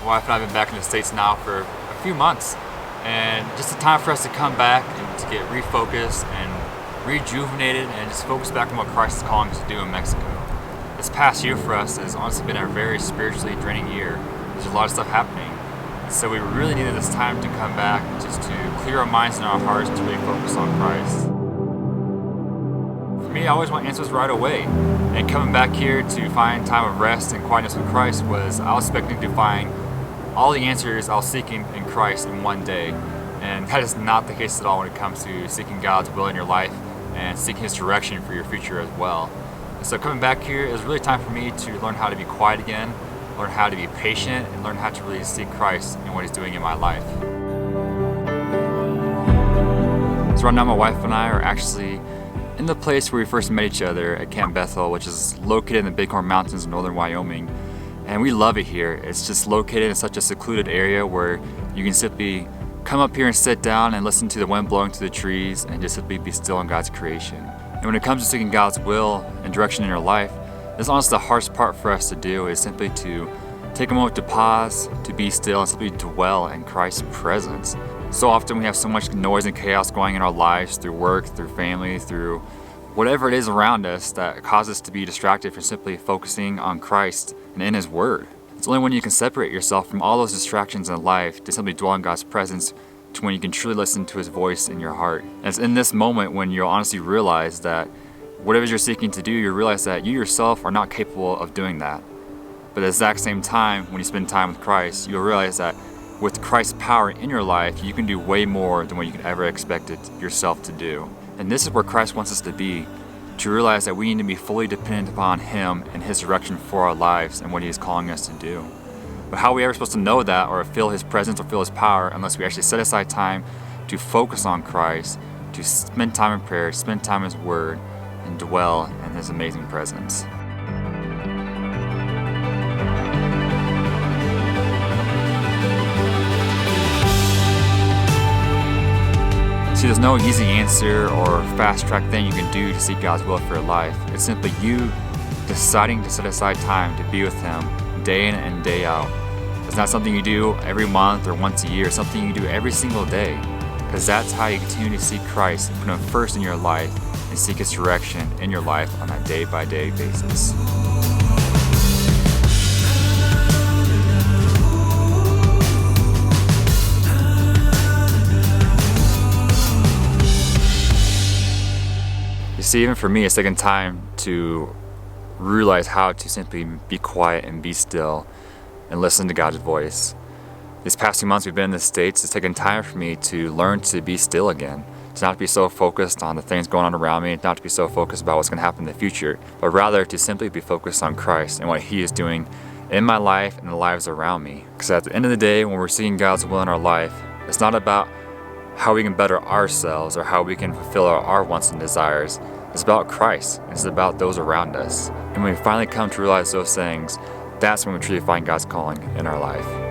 wife and I have been back in the States now for a few months, and just a time for us to come back and to get refocused and rejuvenated and just focus back on what Christ is calling us to do in Mexico. This past year for us has honestly been a very spiritually draining year. There's a lot of stuff happening. So we really needed this time to come back just to clear our minds and our hearts to really focus on Christ. For me, I always want answers right away. And coming back here to find time of rest and quietness with Christ was, I was expecting to find all the answers I was seeking in Christ in one day. And that is not the case at all when it comes to seeking God's will in your life and seeking His direction for your future as well. And so coming back here, it was really time for me to learn how to be quiet again, learn how to be patient, and learn how to really seek Christ and what He's doing in my life. So right now my wife and I are actually in the place where we first met each other at Camp Bethel, which is located in the Bighorn Mountains in northern Wyoming. And we love it here. It's just located in such a secluded area where you can simply come up here and sit down and listen to the wind blowing through the trees and just simply be still in God's creation. And when it comes to seeking God's will and direction in your life, it's honestly the hardest part for us to do is simply to take a moment to pause, to be still, and simply dwell in Christ's presence. So often we have so much noise and chaos going in our lives through work, through family, through whatever it is around us that causes us to be distracted from simply focusing on Christ and in His Word. It's only when you can separate yourself from all those distractions in life to simply dwell in God's presence to when you can truly listen to His voice in your heart. And it's in this moment when you'll honestly realize that whatever you're seeking to do, you realize that you yourself are not capable of doing that. But at the exact same time, when you spend time with Christ, you'll realize that with Christ's power in your life, you can do way more than what you could ever expect yourself to do. And this is where Christ wants us to be, to realize that we need to be fully dependent upon Him and His direction for our lives and what He is calling us to do. But how are we ever supposed to know that or feel His presence or feel His power unless we actually set aside time to focus on Christ, to spend time in prayer, spend time in His Word, and dwell in His amazing presence. See, there's no easy answer or fast-track thing you can do to seek God's will for your life. It's simply you deciding to set aside time to be with Him day in and day out. It's not something you do every month or once a year. It's something you do every single day, because that's how you continue to seek Christ, put Him first in your life, and seek His direction in your life on a day-by-day basis. You see, even for me, it's taken time to realize how to simply be quiet and be still and listen to God's voice. These past 2 months we've been in the States, it's taken time for me to learn to be still again, to not be so focused on the things going on around me, not to be so focused about what's going to happen in the future, but rather to simply be focused on Christ and what He is doing in my life and the lives around me. Because at the end of the day, when we're seeking God's will in our life, it's not about how we can better ourselves or how we can fulfill our wants and desires. It's about Christ. It's about those around us. And when we finally come to realize those things, that's when we truly find God's calling in our life.